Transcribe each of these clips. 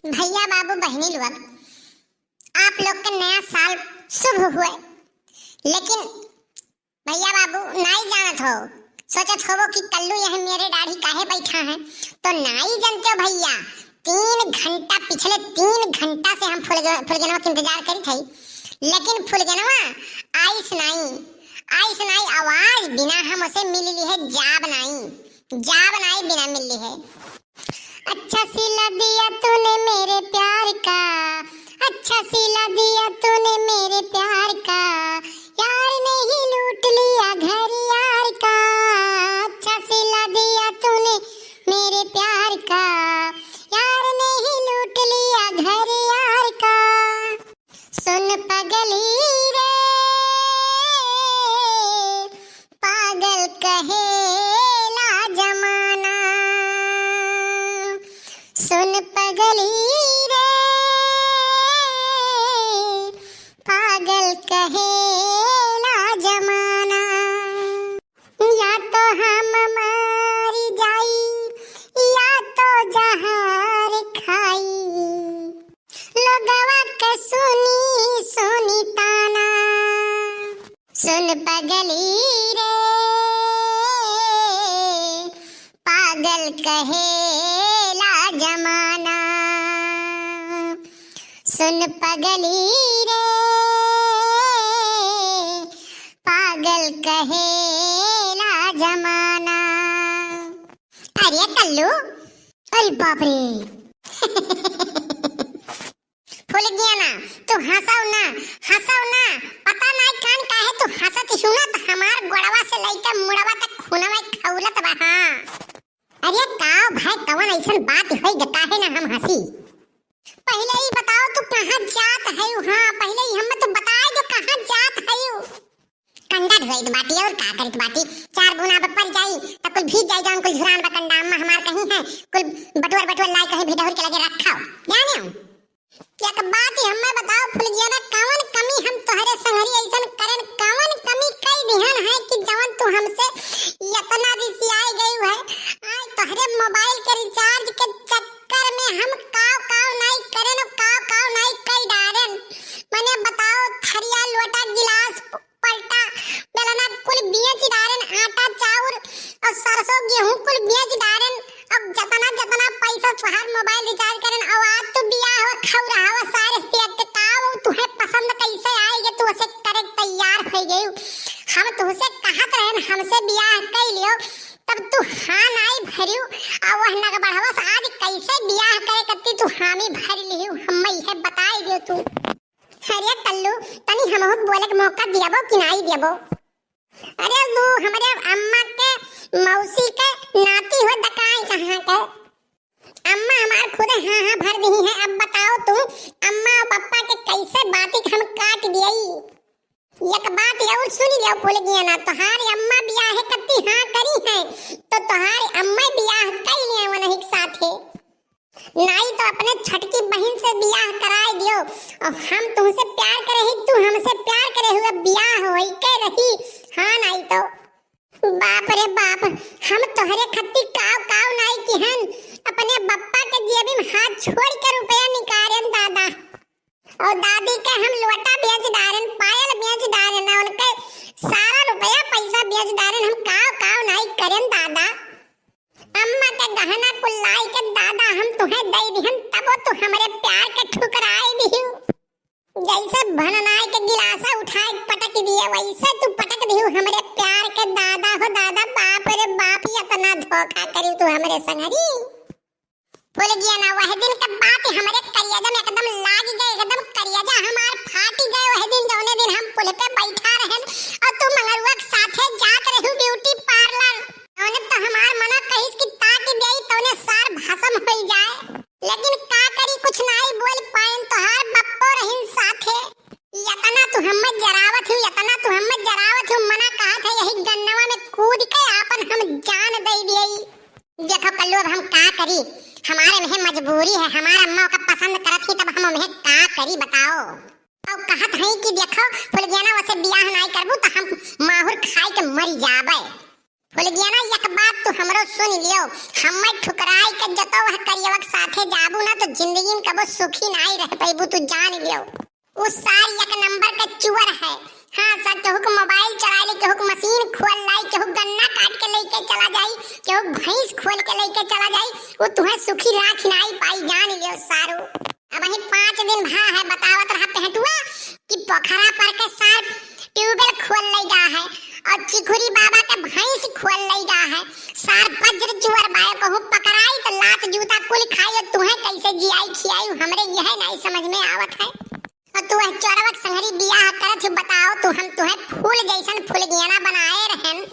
भैया बाबू बहनी लोग, आप लोग का नया साल शुभ हुए। लेकिन भैया बाबू नहीं जानत हो, सोचत हो कि कल्लू यह मेरे दाढ़ी काहे बैठा है, तो नहीं जानते हो भैया। 3 घंटा पिछले 3 घंटा से हम फुलगनवा का इंतजार करी थी, लेकिन फुलगनवा आइस नहीं आवाज बिना हम उसे मिल ली है, जाब नहीं बिना मिल ली है। अच्छा सिला दिया तूने मेरे प्यार का, अच्छा सिला दिया तूने मेरे प्यार का, यार ने ही लूट लिया घर यार का। अच्छा सिला दिया तूने मेरे प्यार का, यार ने ही लूट लिया घर यार का। सुन पगली रे पागल कहेला जमाना, सुन पगली रे पागल कहेला जमाना। या तो हम मर जाई या तो जहर खाई, लोगवा के सुनी सुनी ताना। सुन पगली रे पागल कहेला जमाना, सुन पगली रे पागल कहेला जमाना। अरे कल्लू, अरे बाप रे फूल गया ना तू, हंसाओ ना पता नहीं कान काहे तू हंसत सुना तो हमार गोड़वा से लइका मुड़वा तक खूनवा खौलत बा। हां अरे काओ भाई, कवन ऐसन बात होई गता है ना हम हंसी। पहले ही बताओ तू कहां जात है। हां पहले ही हम तो बताए जो कहां जात है। कंडा ढोइत बाटी और का करत बाटी, 4 गुना पर जाई त कुल भीज जाई, जान कुल झुरान बकंडा अम्मा हमार कहीं है, कुल बटुआ लाई कहीं भिडहुर के लगे रखाओ जाने हो। क्या का बात है हमें बताओ फुलगिया ना, कवन कमी हम तोहरे संगरी ऐसन करन, कवन कमी कई दिहन है कि जवन तू हमसे इतना रिसियाई गई है। आज तोहरे मोबाइल के रिचार्ज के चक्कर में हम काव नहीं करन, काव नहीं कई डारन। मने बताओ थरिया लोटा गिलास पलटा बेलना कुल बेच डारन, आटा चाउर और सरसों गेहूं कुल बेच डारन। अब जतना पैसा तोहार मोबाइल रिचार्ज करन, और आज तू बियाह हो खौरा हो सारे पेट काव तुहे पसंद कैसे आएगे, तू उसे करे तैयार हो गई। हम तुझसे कहत रहन हमसे बियाह कर लियो, तब तू हां नहीं भरियो, और वहना का बढ़ावा आज कैसे बियाह करे कत्ती तू हामी भर लियो, हम इहे बताई दियो तू। अरे कल्लू तनी हमहु बोले के मौका दियाबो कि नहीं दियाबो। अरे वो हमारे अम्मा के मौसी के नाती हो दकाई कहां के अम्मा हमार खुद हां भर दी है। अब बताओ तू अम्मा और पापा के कैसे बाती हम काट दियई। एक बात और सुन लियो भूल गया ना, तोहारी अम्मा बियाह कत्ती हां करी है तो तोहारी अम्मा बियाह कर लिया वो नहीं साथे, नहीं तो अपने छटकी बहन से बियाह कराए दियो। और हम तुमसे प्यार करे ही तू हमसे प्यार करे हुए बियाह होई के रही। हां नहीं तो बाप रे बाप, हम तोहरे खत्ती काव नहीं किहन, अपने बप्पा के जेबी में हाथ छोड़ के रुपया निकालन दादा, और दादी के हम लोटा बेच डारन, पायल बेच डारन, उनके सारा रुपया पैसा बेच डारन। हम काव नहीं करन दादा। अम्मा के गहना कुल लाई के दादा हम तुहे दई दिहन, तब तू हमरे प्यार के ठुकराई दिहु। जैसे भननाई के गिलासा उठाए पटक दिया वैसे तू पटक दिहु हमरे प्यार के दादा हो दादा। बाप रे बाप, इतना धोखा करी तू हमरे संगरी। भूल गया ना वह दिन का बात हमरे करियाजा में एकदम लाग गए, एकदम करियाजा हमार फाटी गए वह दिन, जौने दिन हम पुल पे बैठा रहन और तू मंगरुआ के साथे जात रहू ब्यूटी पार्लर। औने तो हमार मना कहिस कि ताकि देई तौने सार भसम होई जाए, लेकिन का करी कुछ नहीं बोल पाइन, तोहार बप्पो रहिन साथे। यतना तू हम्मत जरावत हूँ मना कहत है यही गन्नवा में कूद के आपन हम जान दे दियई। देखो कल्लू अब हम का करी, हमारे में मजबूरी है, हमारा अम्मा का पसंद करत ही तब हम उन्हें का करी बताओ। और कहत है कि देखो फुलगियाना वसे बियाह नहीं करबू तो हम माहुर खाई के मर जाबे। फुलगियाना एक बात तो हमरो सुन लियो, हम्मे ठुकराई के जतो वह करियवक साथे जाबू ना तो जिंदगी में कबो सुखी नहीं रह पाइबू, तू जान लियो। उस सार एक नंबर का चुअर है। हाँ सर, केहू के मोबाइल चला ले, केहू के मशीन खोल लाई, केहू गन्ना काट के लेके चला जाई, केहू भैंस खोल के लेके चला जाई, वो तुम्हें सुखी राख नहीं पाई, जान लियो सारू। अब वही 5 दिन भा है बतावत रहते हैं तुआ कि पोखरा पर के सार ट्यूबवेल खोल ले जा है और चिखुरी बाबा के भैंस खोल ले जा है। सार वज्र चुअर बाय कहूं पकड़ाई तो लात जूता कुल खाई, तुम्हें कैसे जियाई खियाई हमरे यह नहीं समझ में आवत है। और तू चोरवक संगरी बियाह करत हो, बताओ तू हम तुहे फूल जैसन फुलगियाना बनाए रहन।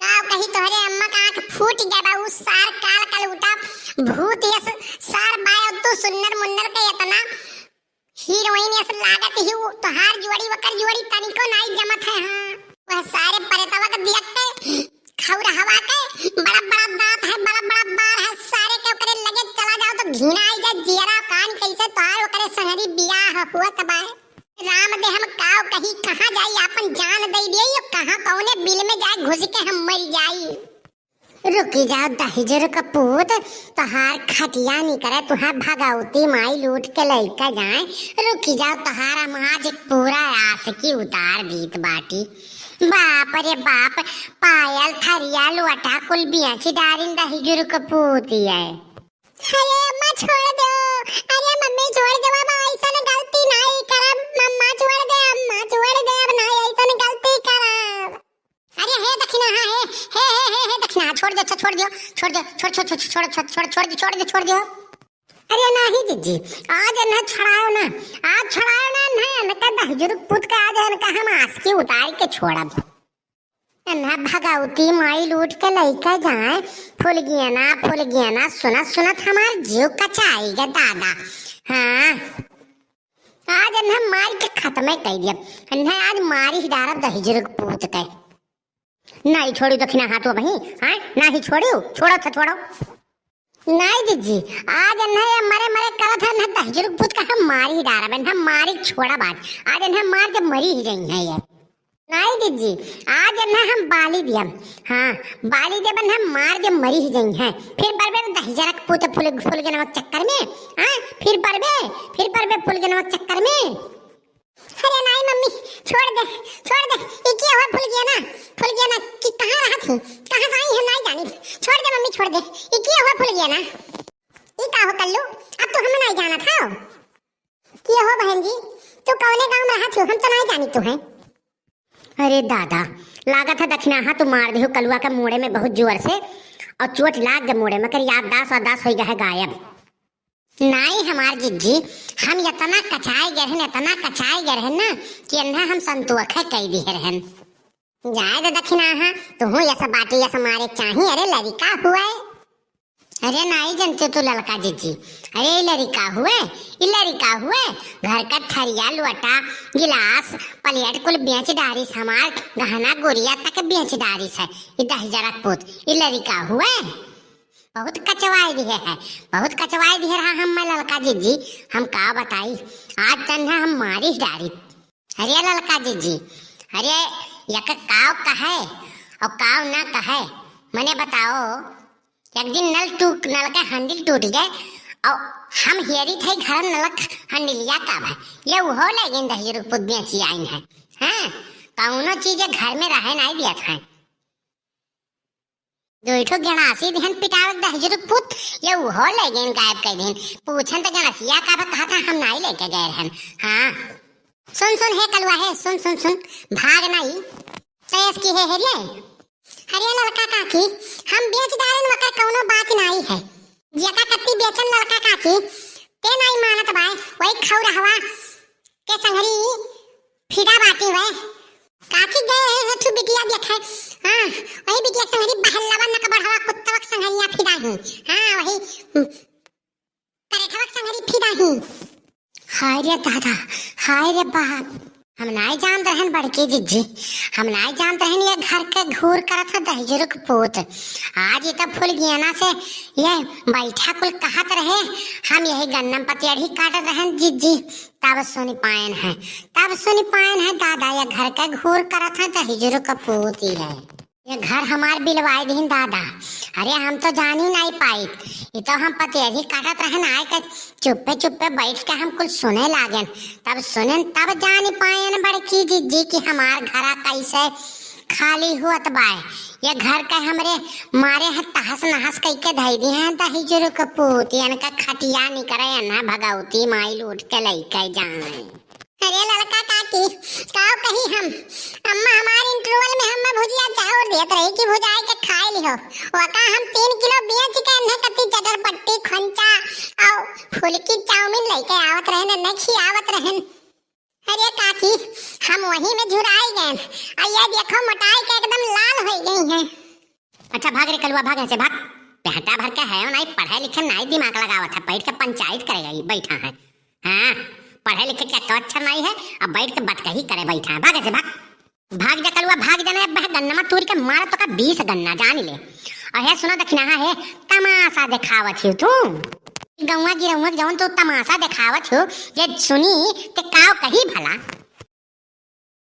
गाँव कही तोहरे अम्मा का आंख फूट गया, उस सार काल कल उठा भूत यस सार बाय, तू सुन्नर मुन्नर के इतना हीरोइन यस लागत ही, तोहार जोड़ी वकर जोड़ी तनिको नहीं जमत है। हाँ वह सारे परेतवा के देखते खौर हवा के बड़ा बड़ा दांत है, बड़ा बड़ा बार है, सारे के ओकरे लगे चला जाओ तो घिना आई जाए जियरा कान कैसे तोहार ओकरे संगरी बियाह हुआ तबाय। राम दे हम काव कहीं कहां जाई, अपन जान दे दिए, कहां कौने बिल में जाए घुस के हम मर जाई। रुकी जाओ दहिजर का पूत, तोहार खटिया नहीं करे, तुहार भगावती माई लूट के लइका जाए। रुकी जाओ तोहार आज पूरा आशिकी उतार दीत बाटी। बाप रे बाप, पायल थरिया लोटा कुल बियाची डारिन दहिजर का पूती है। अरे अम्मा छोड़ दो, अरे मम्मी छोड़ दो, अब ऐसा गलती नहीं करब, मम्मा छोड़ दे, अम्मा छोड़ दे, अब नहीं ऐसा गलती करब। अरे हे दक्षिणा, हे दक्षिणा, छोड़ दो, छोड़ दियो, छोड़ दो, छोड़ दो। अरे नहीं जीजी, आज न छड़ाओ ना, आज छड़ाओ ना, न त दहजुर पुत का आज न का हम आस्की उतार के छोड़ब। ना भगावती माई लूट के लइका जाए, फुलगियाना सुनत हमार जीव कचाएगा दादा। हाँ आज न मार के खत्म कर दिया, न आज मारी ही डारब दहिजर पूत के। नहीं छोड़ी दक्षिणा हाथ वही, हाँ नहीं छोड़ो नहीं दीदी, आज न मरे करत है, न दहिजर पूत का हम मारी ही डारब, न मारी छोड़ा बात, आज न मार के मरी ही रही है ये। नहीं दीदी, आज न हम बाली दिया, हाँ बाली दे बन हम मार के मरी ही गई हैं, फिर बरबे दहिजर के पूत फूल के नमक चक्कर में, हाँ फिर बरबे फूल के नमक चक्कर में। अरे नहीं मम्मी छोड़ दे, ये क्या हुआ फूल गया ना कि कहाँ रहा थी, कहाँ से आई है नहीं जानी, छोड़ दे मम्मी छोड़ दे, ये क्या हुआ फूल गया ना, ये का हो कल्लू, अब तो हमें नहीं जाना था। क्या हो बहन जी, तू कौने गाँव में रहा थी, हम तो नहीं जानी तू है। अरे दादा, लागत है दक्षिणा तू मार दियो कलुआ के मोड़े में बहुत जोर से, और चोट लाग गए मोड़े में, कर याददाश्त हो गया है गायब। नहीं हमार जिज्जी, हम इतना कचाए गए रहन ना कि अन्ना हम संतोख कई दिए रहन। जाए दे दक्षिणा तू ऐसा बाटी ऐसा मारे चाहिए। अरे लड़का हुआ, अरे नहीं जानते तो लड़का जीजी, अरे लड़का हुए, घर का थरिया लोटा गिलास प्लेट कुल बेच डारिस, हमार गहना गोरिया तक बेच डारिस है, ये दहिजर पूत ये लड़का हुए। बहुत कचवाई दिए रहा हम लड़का जीजी, हम का बताई आज तन्हा हम मारी डारी। अरे लड़का जीजी, अरे यक काव कहे और काव ना कहे, मने बताओ। एक दिन नल का हैंडल टूट गए और हम हेरी थे घर नलक हैंडलिया का भाई, ये वो लेकिन दहिजर पूत बेची आई है। हाँ कौनो चीज घर में रहे नहीं दिया था, दोठो गणासी दिन पिटावक दहिजर पूत, ये वो लेकिन गायब कर दिन, पूछन तो गणासिया का कहा था हम नहीं लेके गए रहन। हाँ सुन हे कलवा है, सुन भाग नहीं तेज की है रे। अरे लड़का काकी, हम बेच डालन वकर कौनो बात नहीं है, जका कत्ती बेचन लड़का काकी ते नहीं मानत बाय, वही खौर हवा के संगरी फिदा बाटी वे काकी गए है तू बिटिया देखे। हां वही बिटिया संगरी बहलवा न कबर हवा कुत्तवक संगरिया फिदा ही, हां वही करेठवक संगरी फिदा ही। हाय रे दादा, हाय रे बाप, हम नहीं जानते रहन बड़की जीजी, हम नहीं जानते रहन ये घर के घूर करत है दहिजर पूत। आज ये तब फूल गियाना से ये बैठा कुल कहत रहे, हम यही गन्नम पतियड़ी काटत रहन जीजी, तब सुनी पायन है दादा, ये घर के घूर करत है दहिजर पूत ही है। ये घर हमार बिलवाए दिन दादा। अरे हम तो जान ही नहीं पाई। ये तो हम पतेरी काटत रहन आए के चुप्पे चुप्पे बैठ के हम कुछ सुने लागेन। तब सुने तब जान पाए बड़की जी की हमार घरा कैसे खाली हुआ बाय। ये घर का हमरे मारे है तहस नहस कई के धई दी हैं दही जुरु कपूत इनका खटिया नहीं करे ना भगवती माई लूट के लइका जाए। अरे लड़का काकी काओ कहीं हम अम्मा हमारे इंटरवल में हम भुजिया चावल देत रही कि भुजाई के खाए लिहो। वका हम 3 किलो बेच के न कति चटर पट्टी खंचा और फुलकी चाउमीन लेके आवत रहन न खियावत रहन। अरे काकी हम वहीं में झुराई गए। ये देखो मोटाई के एकदम लाल हो गई है। अच्छा भाग रे कलुआ भाग ऐसे भाग। बेटा भर के है नहीं पढ़े लिखे नहीं दिमाग लगावत है बैठ के पंचायत करेगा ये बैठा है। हाँ पढ़े लिखे क्या तो अच्छा नहीं है अब बैठ के बतकही करे बैठा है। भाग ऐसे भाग भाग जा कलुआ भाग जाना अब गन्ना में तूर के मार तो का 20 गन्ना जान ले। और है सुना दखना है तमाशा दिखावत हो तू गौवा गिरौवा जौन तो तमाशा दिखावत हो ये सुनी ते काव कही भला।